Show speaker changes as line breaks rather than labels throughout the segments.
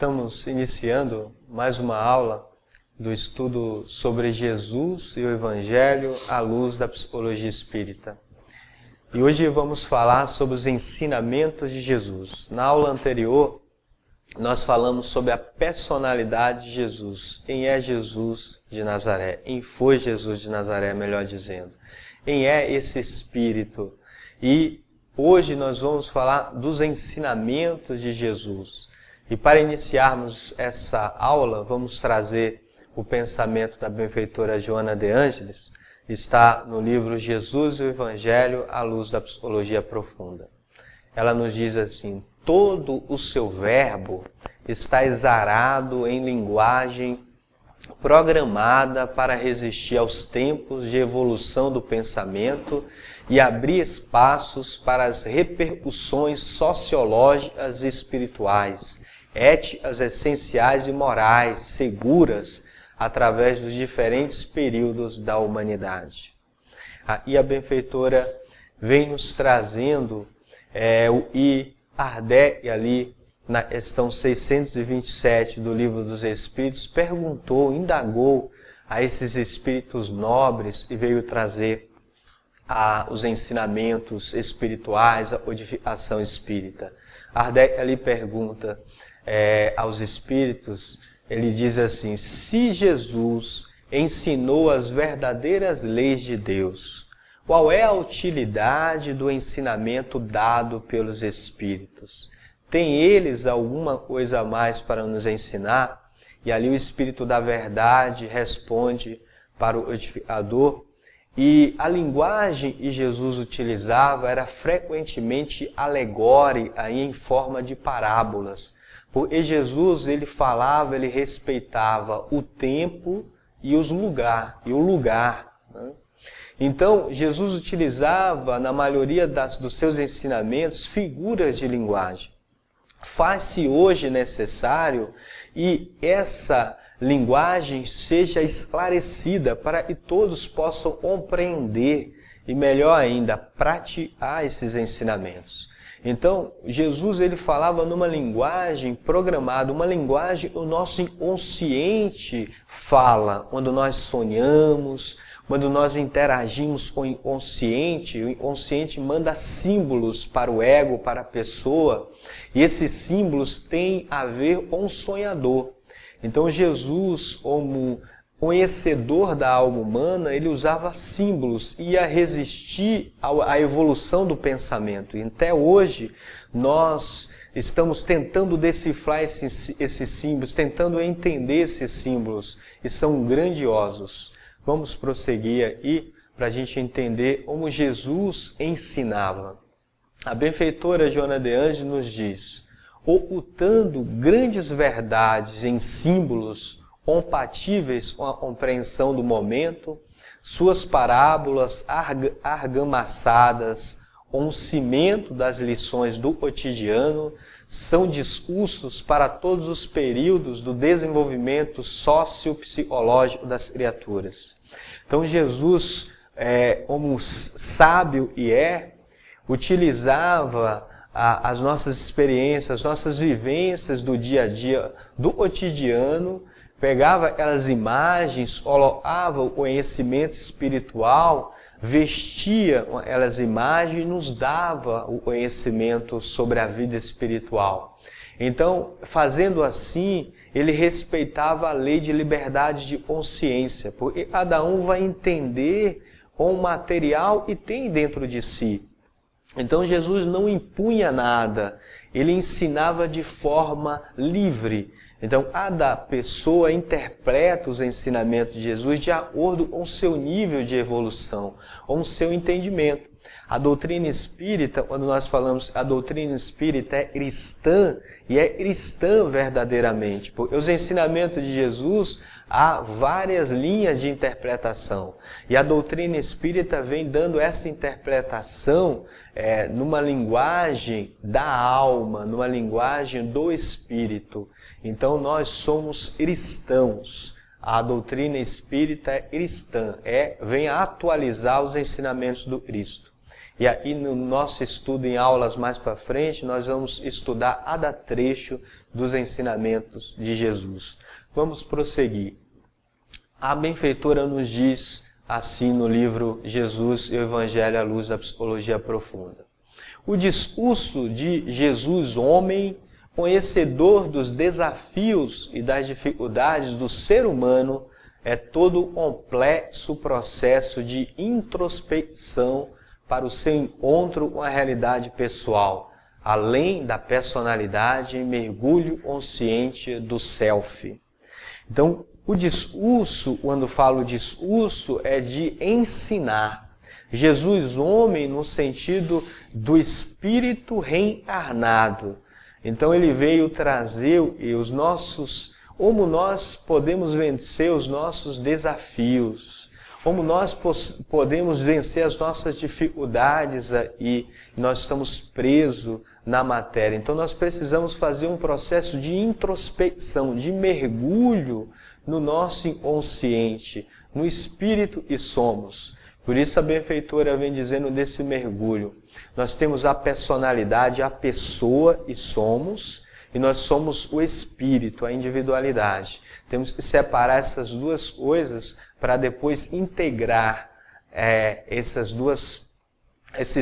Estamos iniciando mais uma aula do estudo sobre Jesus e o Evangelho à luz da psicologia espírita. E hoje vamos falar sobre os ensinamentos de Jesus. Na aula anterior, nós falamos sobre a personalidade de Jesus. Quem é Jesus de Nazaré? Quem foi Jesus de Nazaré, melhor dizendo? Quem é esse Espírito? E hoje nós vamos falar dos ensinamentos de Jesus. E para iniciarmos essa aula, vamos trazer o pensamento da benfeitora Joana de Ângeles. Está no livro Jesus e o Evangelho à luz da psicologia profunda. Ela nos diz assim: todo o seu verbo está exarado em linguagem programada para resistir aos tempos de evolução do pensamento e abrir espaços para as repercussões sociológicas e espirituais, éticas essenciais e morais seguras através dos diferentes períodos da humanidade. E a benfeitora vem nos trazendo e Kardec ali na questão 627 do Livro dos Espíritos perguntou, indagou a esses espíritos nobres e veio trazer os ensinamentos espirituais, a codificação espírita. Kardec ali pergunta aos espíritos, ele diz assim: se Jesus ensinou as verdadeiras leis de Deus, qual é a utilidade do ensinamento dado pelos espíritos? Tem eles alguma coisa a mais para nos ensinar? E ali o Espírito da Verdade responde para o codificador. E a linguagem que Jesus utilizava era frequentemente alegórica e em forma de parábolas. Porque Jesus, ele falava, ele respeitava o tempo e o lugar. Né? Então, Jesus utilizava, na maioria dos seus ensinamentos, figuras de linguagem. Faz-se hoje necessário e essa linguagem seja esclarecida para que todos possam compreender e, melhor ainda, praticar esses ensinamentos. Então, Jesus ele falava numa linguagem programada, uma linguagem que o nosso inconsciente fala. Quando nós sonhamos, quando nós interagimos com o inconsciente manda símbolos para o ego, para a pessoa, e esses símbolos têm a ver com o sonhador. Então, Jesus, como conhecedor da alma humana, ele usava símbolos, ia resistir à evolução do pensamento. E até hoje, nós estamos tentando decifrar esses símbolos, tentando entender esses símbolos, e são grandiosos. Vamos prosseguir aí para a gente entender como Jesus ensinava. A benfeitora Joana de Ângeles nos diz: ocultando grandes verdades em símbolos compatíveis com a compreensão do momento, suas parábolas argamassadas com o cimento das lições do cotidiano são discursos para todos os períodos do desenvolvimento sociopsicológico das criaturas. Então Jesus, como sábio utilizava as nossas experiências, as nossas vivências do dia a dia, do cotidiano, pegava aquelas imagens, colocava o conhecimento espiritual, vestia aquelas imagens e nos dava o conhecimento sobre a vida espiritual. Então, fazendo assim, ele respeitava a lei de liberdade de consciência, porque cada um vai entender com o material que tem dentro de si. Então, Jesus não impunha nada, ele ensinava de forma livre. Então, cada pessoa interpreta os ensinamentos de Jesus de acordo com o seu nível de evolução, com o seu entendimento. A doutrina espírita, quando nós falamos a doutrina espírita é cristã, e é cristã verdadeiramente, porque os ensinamentos de Jesus há várias linhas de interpretação. E a doutrina espírita vem dando essa interpretação numa linguagem da alma, numa linguagem do espírito. Então nós somos cristãos. A doutrina espírita é cristã, vem a atualizar os ensinamentos do Cristo. E aí no nosso estudo em aulas mais para frente, nós vamos estudar cada trecho dos ensinamentos de Jesus. Vamos prosseguir. A benfeitora nos diz assim no livro Jesus e o Evangelho à luz da psicologia profunda. O discurso de Jesus, homem, conhecedor dos desafios e das dificuldades do ser humano, é todo um complexo processo de introspecção para o seu encontro com a realidade pessoal, além da personalidade e mergulho consciente do self. Então, o discurso, quando falo discurso, é de ensinar. Jesus, homem, no sentido do espírito reencarnado. Então, ele veio trazer os nossos, como nós podemos vencer os nossos desafios, como nós podemos vencer as nossas dificuldades e nós estamos presos na matéria. Então, nós precisamos fazer um processo de introspecção, de mergulho no nosso inconsciente, no espírito que somos. Por isso a benfeitora vem dizendo desse mergulho. Nós temos a personalidade, a pessoa e somos, e nós somos o espírito, a individualidade. Temos que separar essas duas coisas para depois integrar esses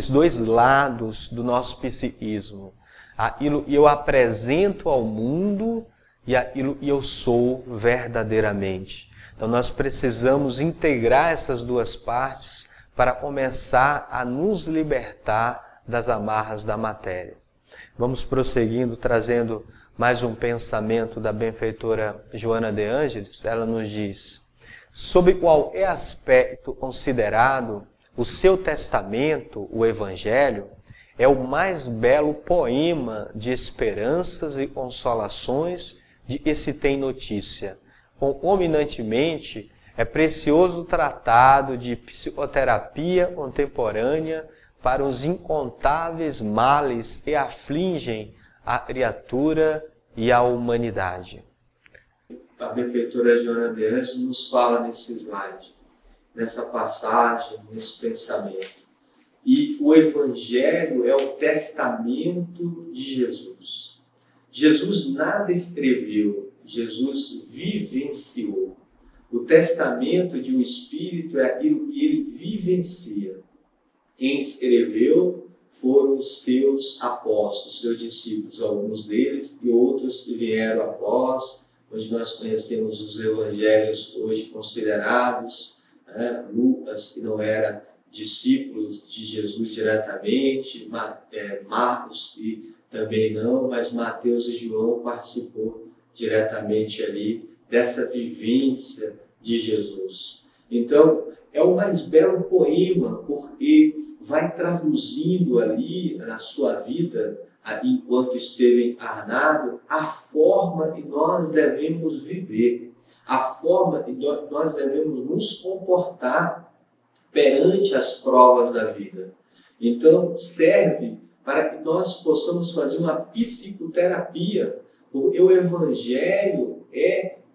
dois lados do nosso psiquismo. Aquilo que eu apresento ao mundo e aquilo que eu sou verdadeiramente. Então nós precisamos integrar essas duas partes para começar a nos libertar das amarras da matéria. Vamos prosseguindo, trazendo mais um pensamento da benfeitora Joana de Ângeles. Ela nos diz: sob qualquer aspecto considerado, o seu testamento, o Evangelho, é o mais belo poema de esperanças e consolações de que se tem notícia. Concomitantemente, é precioso tratado de psicoterapia contemporânea para os incontáveis males que afligem a criatura e a humanidade. A benfeitora Joana de Ângeles nos fala nesse slide, nessa passagem, nesse pensamento. E o Evangelho é o testamento de Jesus. Jesus nada escreveu, Jesus vivenciou. O testamento de um espírito é aquilo que ele vivencia. Quem escreveu foram os seus apóstolos, seus discípulos, alguns deles e outros que vieram após, onde nós conhecemos os evangelhos hoje considerados, Lucas, que não era discípulo de Jesus diretamente, Marcos, que também não, mas Mateus e João participou diretamente ali dessa vivência de Jesus. Então, é o mais belo poema, porque vai traduzindo ali na sua vida, enquanto esteve encarnado, a forma que nós devemos viver, a forma que nós devemos nos comportar perante as provas da vida. Então, serve para que nós possamos fazer uma psicoterapia, porque o Evangelho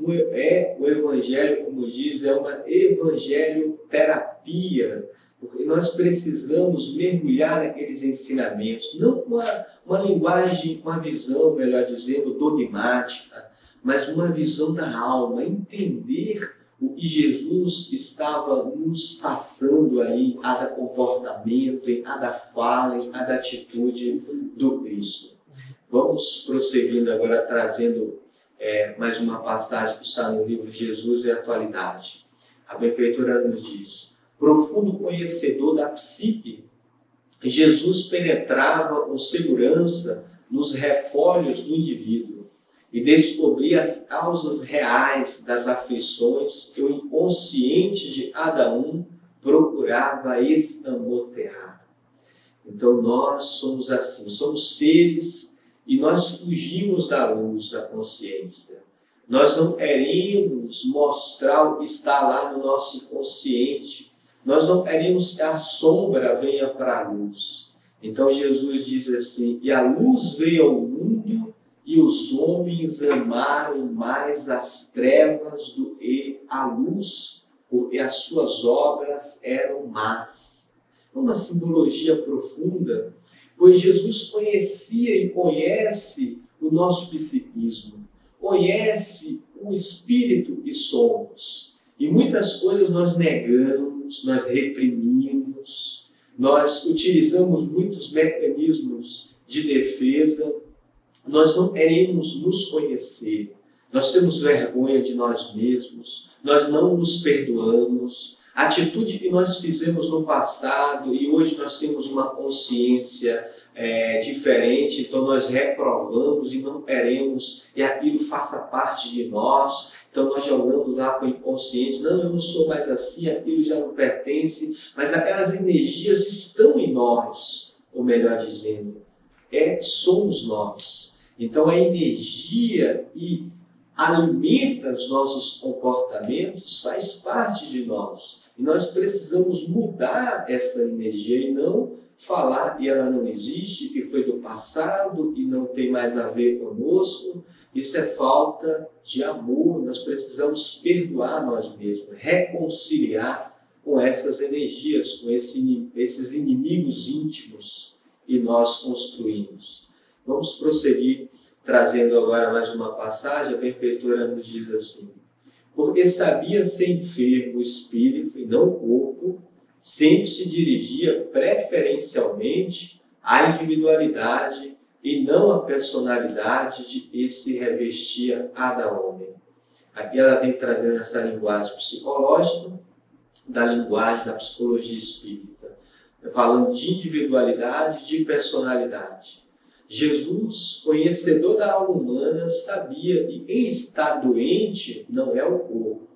o Evangelho, como diz, é uma evangelho-terapia, porque nós precisamos mergulhar naqueles ensinamentos, não uma linguagem, uma visão, melhor dizendo, dogmática, mas uma visão da alma, entender o que Jesus estava nos passando ali em cada comportamento, em cada fala, em cada atitude do Cristo. Vamos prosseguindo agora, trazendo mais uma passagem que está no livro Jesus e a Atualidade. A benfeitora nos diz: profundo conhecedor da psique, Jesus penetrava com segurança nos refóllios do indivíduo e descobria as causas reais das aflições que o inconsciente de cada um procurava escamotear. Então nós somos assim, somos seres e nós fugimos da luz da consciência. Nós não queremos mostrar o que está lá no nosso inconsciente. Nós não queremos que a sombra venha para a luz. Então Jesus diz assim: e a luz veio ao mundo e os homens amaram mais as trevas do que a luz, porque as suas obras eram más. Uma simbologia profunda, pois Jesus conhecia e conhece
o nosso psiquismo, conhece o espírito que somos. E muitas coisas nós negamos, nós reprimimos, nós utilizamos muitos mecanismos de defesa, nós não queremos nos conhecer, nós temos vergonha de nós mesmos, nós não nos perdoamos. A atitude que nós fizemos no passado e hoje nós temos uma consciência diferente, então nós reprovamos e não queremos e aquilo faça parte de nós, então nós jogamos lá para o inconsciente, não, eu não sou mais assim, aquilo já não pertence, mas aquelas energias estão em nós, ou melhor dizendo, somos nós. Então a energia que alimenta os nossos comportamentos faz parte de nós. E nós precisamos mudar essa energia e não falar e ela não existe, que foi do passado e não tem mais a ver conosco. Isso é falta de amor. Nós precisamos perdoar nós mesmos, reconciliar com essas energias, com esses inimigos íntimos que nós construímos. Vamos prosseguir trazendo agora mais uma passagem. A benfeitora nos diz assim: porque sabia ser enfermo o espírito e não o corpo, sempre se dirigia preferencialmente à individualidade e não à personalidade de que se revestia cada homem. Aqui ela vem trazendo essa linguagem psicológica, da linguagem da psicologia espírita, falando de individualidade, de personalidade. Jesus, conhecedor da alma humana, sabia que quem está doente não é o corpo,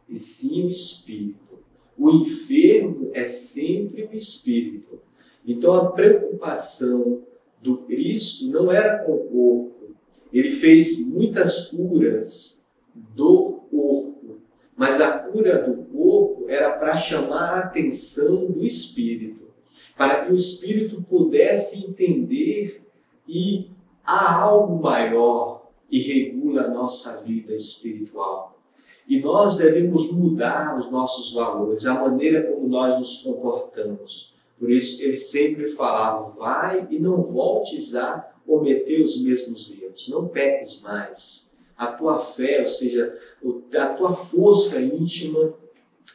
e sim o espírito. O enfermo é sempre o espírito. Então a preocupação do Cristo não era com o corpo. Ele fez muitas curas do corpo, mas a cura do corpo era para chamar a atenção do espírito, para que o espírito pudesse entender e há algo maior que regula a nossa vida espiritual. E nós devemos mudar os nossos valores, a maneira como nós nos comportamos. Por isso ele sempre falava: vai e não voltes a cometer os mesmos erros, não peques mais. A tua fé, ou seja, a tua força íntima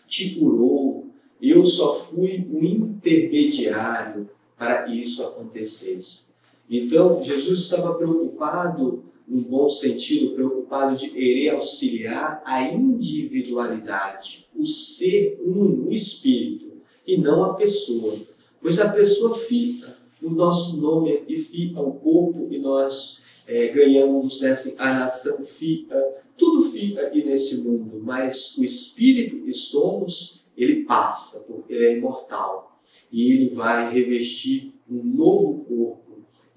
te curou. Eu só fui um intermediário para que isso acontecesse. Então, Jesus estava preocupado, no bom sentido, preocupado de querer auxiliar a individualidade, o ser um, o espírito, e não a pessoa. Pois a pessoa fica, o nosso nome aqui fica, o corpo que nós ganhamos nessa encarnação fica, tudo fica aqui nesse mundo, mas o espírito que somos, ele passa, porque ele é imortal, e ele vai revestir um novo corpo.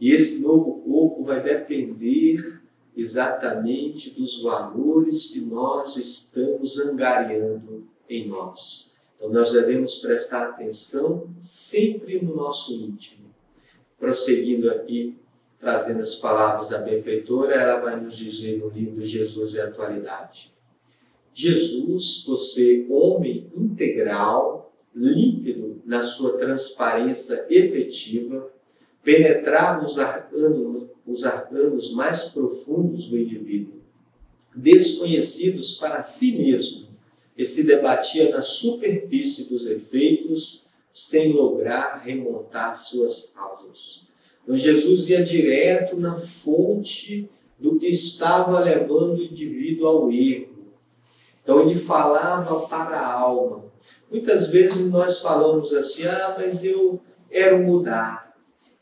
E esse novo corpo vai depender exatamente dos valores que nós estamos angariando em nós. Então nós devemos prestar atenção sempre no nosso íntimo. Prosseguindo aqui, trazendo as palavras da benfeitora, ela vai nos dizer no livro Jesus e a Atualidade. Jesus, você, homem integral, límpido na sua transparência efetiva, penetrava os arcanos mais profundos do indivíduo, desconhecidos para si mesmo, e se debatia na superfície dos efeitos, sem lograr remontar suas causas. Então Jesus ia direto na fonte do que estava levando o indivíduo ao erro. Então ele falava para a alma. Muitas vezes nós falamos assim: mas eu quero mudar.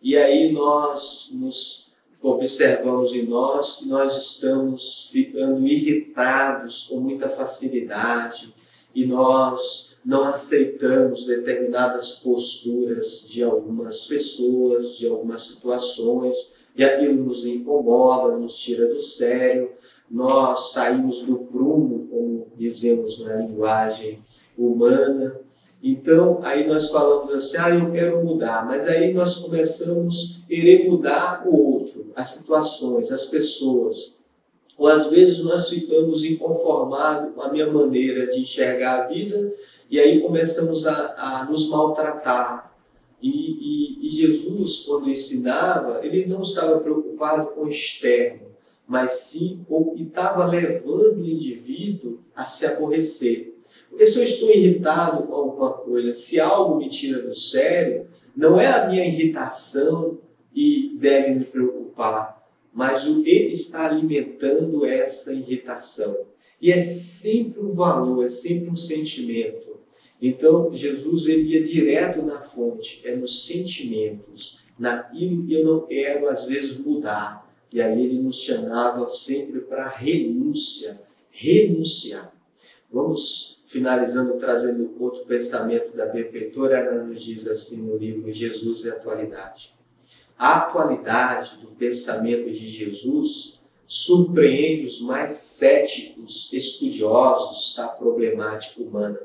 E aí nós nos observamos em nós que nós estamos ficando irritados com muita facilidade e nós não aceitamos determinadas posturas de algumas pessoas, de algumas situações, e aquilo nos incomoda, nos tira do sério. Nós saímos do prumo, como dizemos na linguagem humana. Então, aí nós falamos assim: eu quero mudar, mas aí nós começamos a querer mudar o outro, as situações, as pessoas. Ou às vezes nós ficamos inconformados com a minha maneira de enxergar a vida e aí começamos a nos maltratar. E Jesus, quando ensinava, ele não estava preocupado preocupado com o externo, mas sim o que estava levando o indivíduo a se aborrecer. Porque se eu estou irritado com alguma coisa, se algo me tira do sério, não é a minha irritação e deve me preocupar, mas o que está alimentando essa irritação. E é sempre um valor, é sempre um sentimento. Então, Jesus ele ia direto na fonte, é nos sentimentos, naquilo que eu não quero, às vezes, mudar. E aí ele nos chamava sempre para renúncia, renunciar. Vamos finalizando, trazendo outro pensamento da benfeitora. Ela nos diz assim no livro Jesus e a Atualidade. A atualidade do pensamento de Jesus surpreende os mais céticos estudiosos da problemática humana,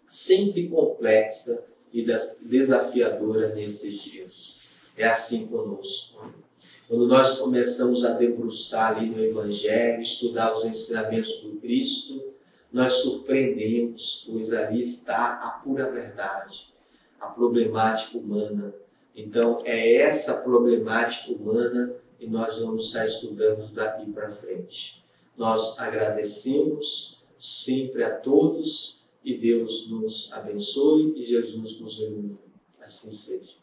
sempre complexa e desafiadora nesses dias. É assim conosco. Quando nós começamos a debruçar ali no Evangelho, estudar os ensinamentos do Cristo, nós surpreendemos, pois ali está a pura verdade, a problemática humana. Então, é essa problemática humana que nós vamos estar estudando daqui para frente. Nós agradecemos sempre a todos e Deus nos abençoe e Jesus nos ilumine. Assim seja.